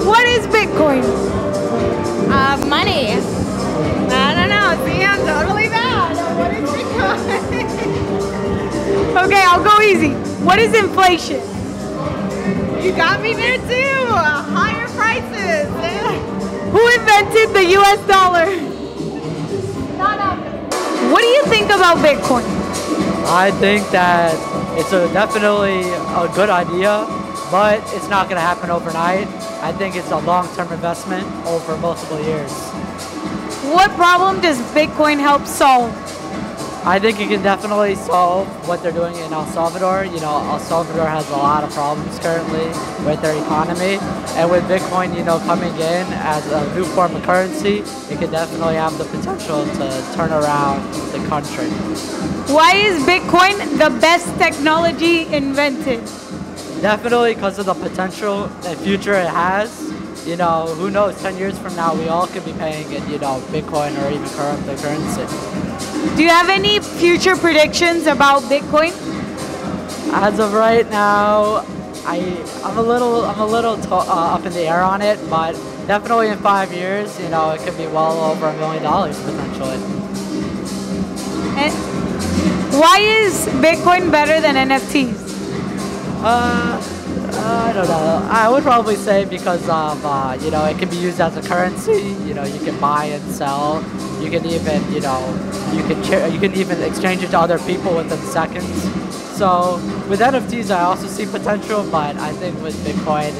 What is Bitcoin? Money. I don't know. See, I'm totally bad. What is Bitcoin? Okay, I'll go easy. What is inflation? You got me there too. Higher prices. Who invented the US dollar? What do you think about Bitcoin? I think that it's definitely a good idea, but it's not going to happen overnight. I think it's a long-term investment over multiple years. What problem does Bitcoin help solve? I think it can definitely solve what they're doing in El Salvador. You know, El Salvador has a lot of problems currently with their economy. And with Bitcoin, you know, coming in as a new form of currency, it could definitely have the potential to turn around the country. Why is Bitcoin the best technology invented? Definitely because of the potential and future it has. You know, who knows, 10 years from now, we all could be paying in, you know, Bitcoin or even cryptocurrency. Do you have any future predictions about Bitcoin? As of right now, I'm a little up in the air on it, but definitely in 5 years, you know, it could be well over $1 million potentially. And why is Bitcoin better than NFTs? I don't know. I would probably say because of, you know, it can be used as a currency. You know, you can buy and sell. You can even, you know, you can even exchange it to other people within seconds. So with NFTs, I also see potential, but I think with Bitcoin,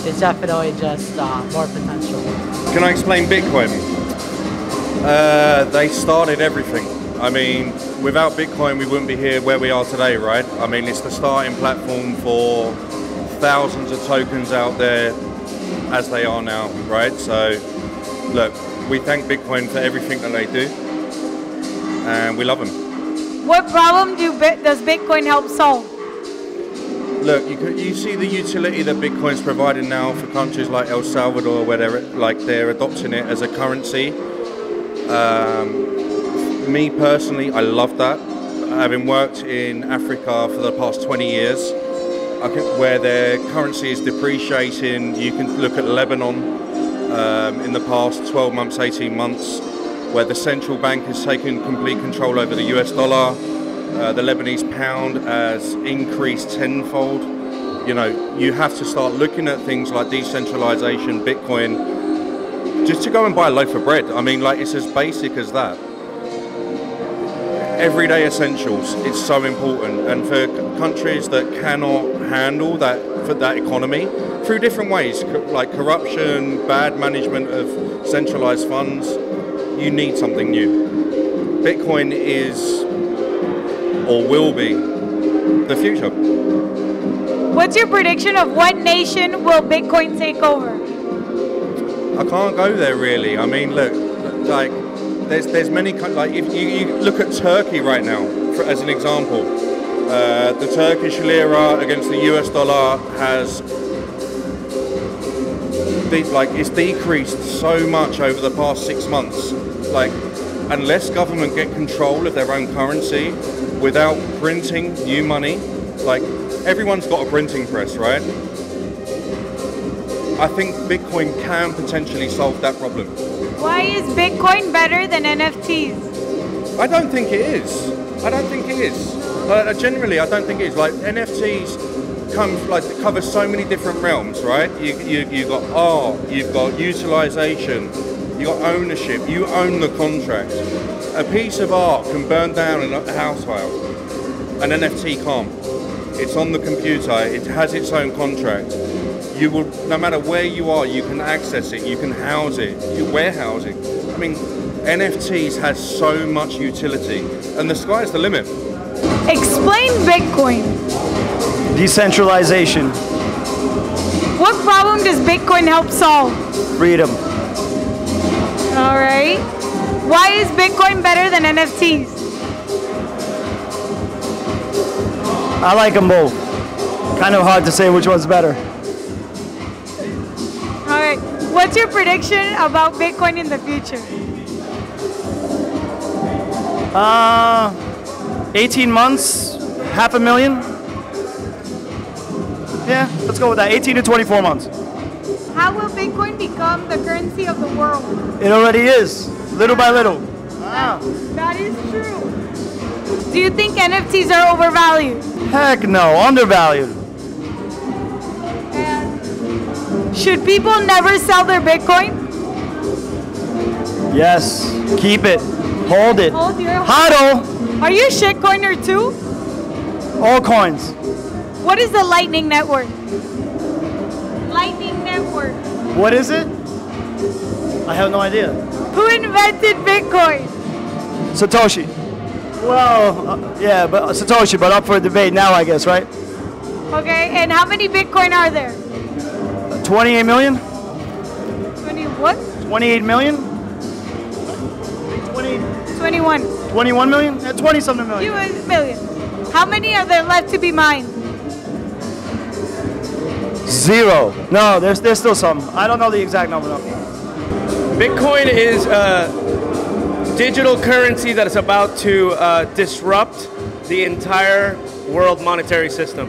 it's definitely just more potential. Can I explain Bitcoin? They started everything. I mean, without Bitcoin, we wouldn't be here where we are today, right? I mean, it's the starting platform for thousands of tokens out there as they are now, right? So, look, we thank Bitcoin for everything that they do, and we love them. What problem does Bitcoin help solve? Look, you see the utility that Bitcoin's providing now for countries like El Salvador, where they're adopting it as a currency. Me personally, I love that. Having worked in Africa for the past 20 years, where their currency is depreciating. You can look at Lebanon in the past 12 months, 18 months, where the central bank has taken complete control over the US dollar. The Lebanese pound has increased tenfold. You know, you have to start looking at things like decentralization, Bitcoin, just to go and buy a loaf of bread. I mean, like, it's as basic as that. Everyday essentials, it's so important, and for countries that cannot handle that, for that economy through different ways, like corruption, bad management of centralized funds, you need something new. Bitcoin is, or will be, the future. What's your prediction of what nation will Bitcoin take over? I can't go there really. I mean, look, like, there's many, like, if you look at Turkey right now, as an example, the Turkish lira against the US dollar has, it's decreased so much over the past 6 months. Like, unless government get control of their own currency without printing new money, like, everyone's got a printing press, right? I think Bitcoin can potentially solve that problem. Why is Bitcoin better than NFTs? I don't think it is. I don't think it is. Generally, I don't think it is. Like, NFTs cover so many different realms, right? You got art, you've got utilization, you got ownership. You own the contract. A piece of art can burn down in a house file. An NFT can't. It's on the computer. It has its own contract. You will, no matter where you are, you can access it, you can house it, you warehouse it. I mean, NFTs has so much utility, and the sky's the limit. Explain Bitcoin. Decentralization. What problem does Bitcoin help solve? Freedom. All right. Why is Bitcoin better than NFTs? I like them both. Kind of hard to say which one's better. All right. What's your prediction about Bitcoin in the future? 18 months, 500,000. Yeah, let's go with that. 18 to 24 months. How will Bitcoin become the currency of the world? It already is, little by little. That is true. Do you think NFTs are overvalued? Heck no, undervalued. And should people never sell their Bitcoin? Yes, keep it, hold it. Hold your Hodl, Are you a shitcoiner too? all coins. What is the Lightning Network? Lightning Network. What is it? I have no idea. Who invented Bitcoin? Satoshi. Well, yeah, but Satoshi, but up for debate now, I guess, right? Okay, and how many Bitcoin are there? 28 million? 20 what? 28 million? 20, 21. 21 million? 20 something million. million. How many are there left to be mined? 0. No, there's still some. I don't know the exact number. No. Bitcoin is a digital currency that is about to disrupt the entire world monetary system.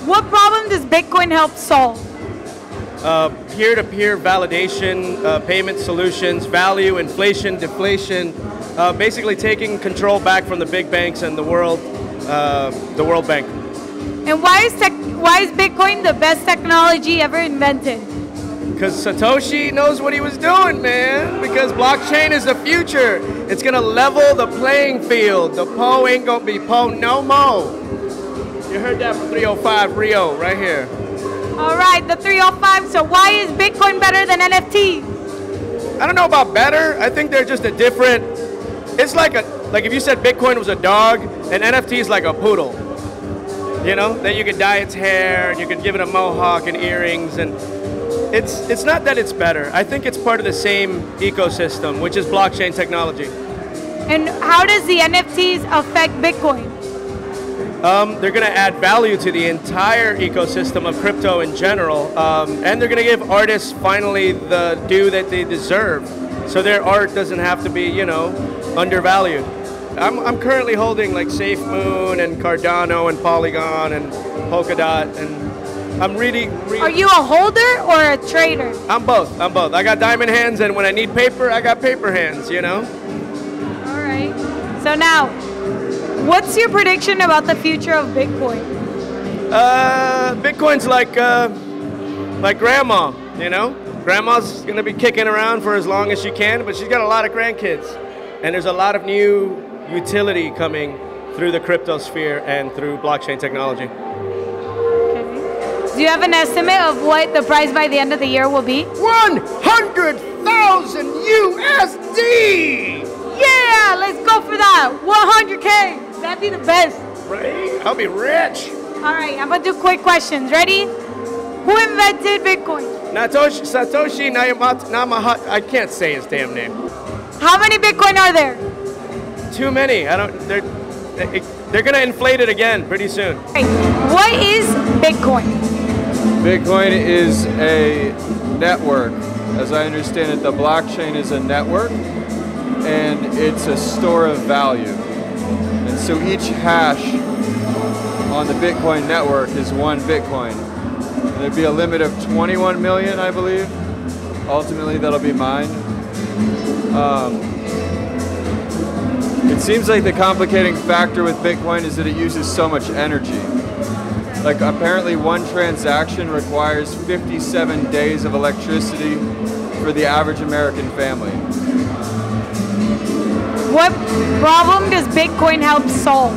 What problem does Bitcoin help solve? Peer-to-peer validation, payment solutions, value, inflation, deflation, basically taking control back from the big banks and the World Bank. And why is Bitcoin the best technology ever invented? Because Satoshi knows what he was doing, man. Because blockchain is the future. It's gonna level the playing field. The Po ain't gonna be Po no more. You heard that from 305 Rio right here. All right, the 305. So why is Bitcoin better than NFT? I don't know about better. I think they're just a different. It's like if you said Bitcoin was a dog and NFT is like a poodle. You know, that you could dye its hair and you could give it a mohawk and earrings, and it's not that it's better. I think it's part of the same ecosystem, which is blockchain technology. And how does the NFTs affect Bitcoin? They're going to add value to the entire ecosystem of crypto in general, and they're going to give artists finally the due that they deserve, so their art doesn't have to be, you know, undervalued. I'm currently holding like Safe Moon and Cardano and Polygon and Polkadot, and I'm really. Are you a holder or a trader? I'm both. I got diamond hands, and when I need paper, I got paper hands, you know? All right. So now, what's your prediction about the future of Bitcoin? Bitcoin's like grandma, you know? Grandma's gonna be kicking around for as long as she can, but she's got a lot of grandkids. And there's a lot of new utility coming through the crypto sphere and through blockchain technology. Okay. Do you have an estimate of what the price by the end of the year will be? 100,000 USD! Yeah, let's go for that. 100K. That'd be the best. Right? I'll be rich. All right, I'm gonna do quick questions. Ready? Who invented Bitcoin? Satoshi Nakamoto. I can't say his damn name. How many Bitcoin are there? Too many. They're gonna inflate it again pretty soon. Okay. What is Bitcoin? Bitcoin is a network. As I understand it, the blockchain is a network, and it's a store of value. And so each hash on the Bitcoin network is 1 Bitcoin. And there'd be a limit of 21 million, I believe. Ultimately, that'll be mined. It seems like the complicating factor with Bitcoin is that it uses so much energy. Like apparently one transaction requires 57 days of electricity for the average American family. What problem does Bitcoin help solve?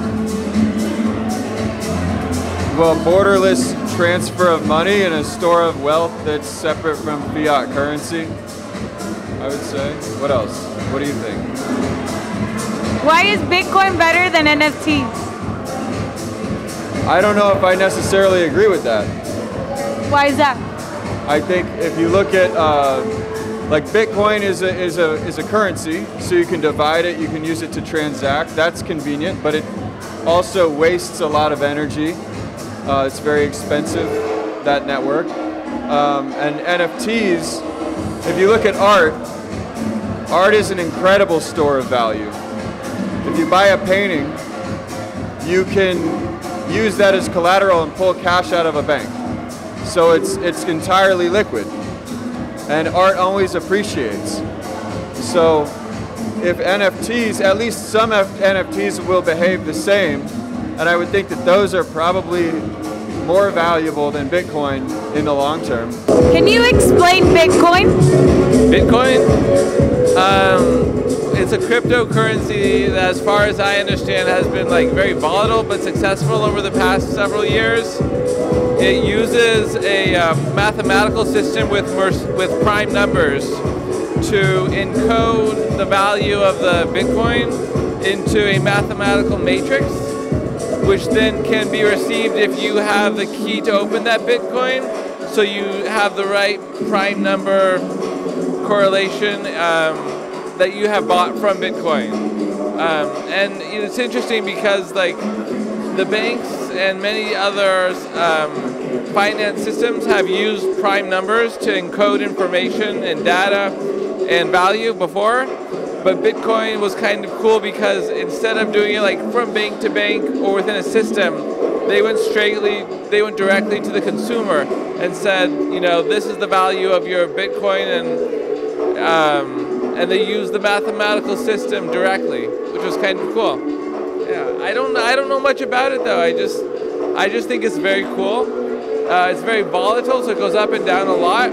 Well, borderless transfer of money and a store of wealth that's separate from fiat currency, I would say. What else? What do you think? Why is Bitcoin better than NFTs? I don't know if I necessarily agree with that. Why is that? I think if you look at like Bitcoin is a currency, so you can divide it, you can use it to transact. That's convenient, but it also wastes a lot of energy. It's very expensive, that network. And NFTs, if you look at art is an incredible store of value. If you buy a painting, you can use that as collateral and pull cash out of a bank. So it's entirely liquid. and art always appreciates. So if NFTs, at least some NFTs will behave the same, and I would think that those are probably more valuable than Bitcoin in the long term. Can you explain Bitcoin? Bitcoin? It's a cryptocurrency that, as far as I understand, has been like very volatile but successful over the past several years. It uses a mathematical system with prime numbers to encode the value of the Bitcoin into a mathematical matrix, which then can be received if you have the key to open that Bitcoin. So you have the right prime number correlation that you have bought from Bitcoin. And it's interesting because like the banks and many other finance systems have used prime numbers to encode information and data and value before, but Bitcoin was kind of cool because instead of doing it like from bank to bank or within a system, they went directly to the consumer and said, you know, this is the value of your Bitcoin, and they used the mathematical system directly, which was kind of cool. Yeah, I don't know much about it though. I just think it's very cool. It's very volatile, so it goes up and down a lot.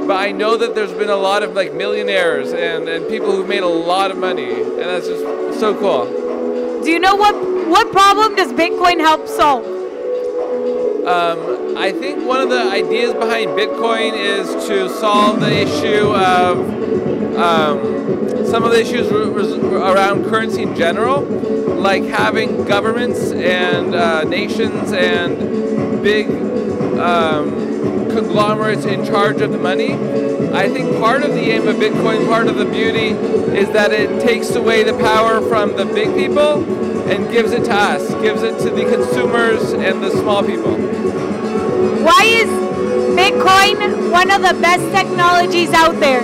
But I know that there's been a lot of like millionaires and people who've made a lot of money, and that's just so cool. Do you know what problem does Bitcoin help solve? I think one of the ideas behind Bitcoin is to solve the issue of some of the issues around currency in general, like having governments and nations and big conglomerates in charge of the money. I think part of the aim of Bitcoin, part of the beauty, is that it takes away the power from the big people and gives it to us, gives it to the consumers and the small people. Why is Bitcoin one of the best technologies out there?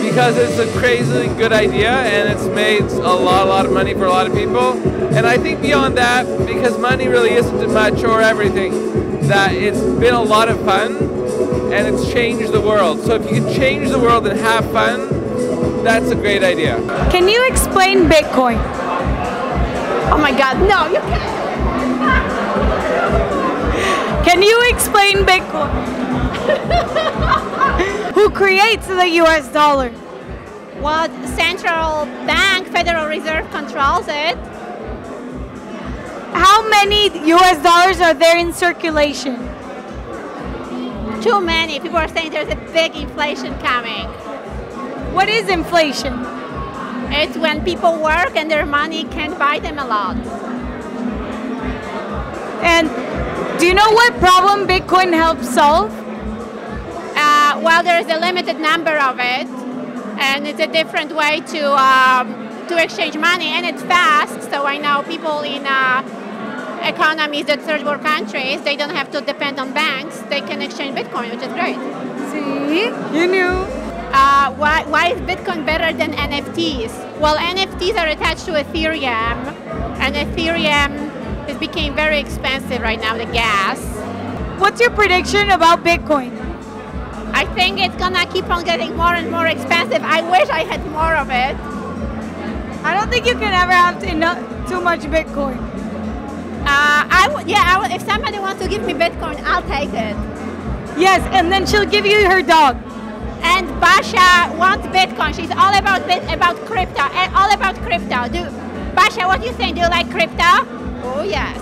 Because it's a crazily good idea and it's made a lot of money for a lot of people. And I think beyond that, because money really isn't much or everything, that it's been a lot of fun and it's changed the world. So if you can change the world and have fun, that's a great idea. Can you explain Bitcoin? Oh my God, no, you can't. Can you explain Bitcoin? Who creates the US dollar? What central bank, Federal Reserve, controls it. How many US dollars are there in circulation? Too many. People are saying there's a big inflation coming. What is inflation? It's when people work and their money can't buy them a lot. And do you know what problem Bitcoin helps solve? Well, there's a limited number of it, and it's a different way to exchange money, and it's fast. So I know people in economies that third world countries, they don't have to depend on banks. They can exchange Bitcoin, which is great. See, you knew. Why is Bitcoin better than NFTs? Well, NFTs are attached to Ethereum, and Ethereum has become very expensive right now, the gas. What's your prediction about Bitcoin? I think it's gonna keep on getting more and more expensive. I wish I had more of it. I don't think you can ever have too much Bitcoin. If somebody wants to give me Bitcoin, I'll take it. Yes, and then she'll give you her dog. And Basha wants Bitcoin. She's all about crypto, and all about crypto. Basha, what do you think? Do you like crypto? Oh yes.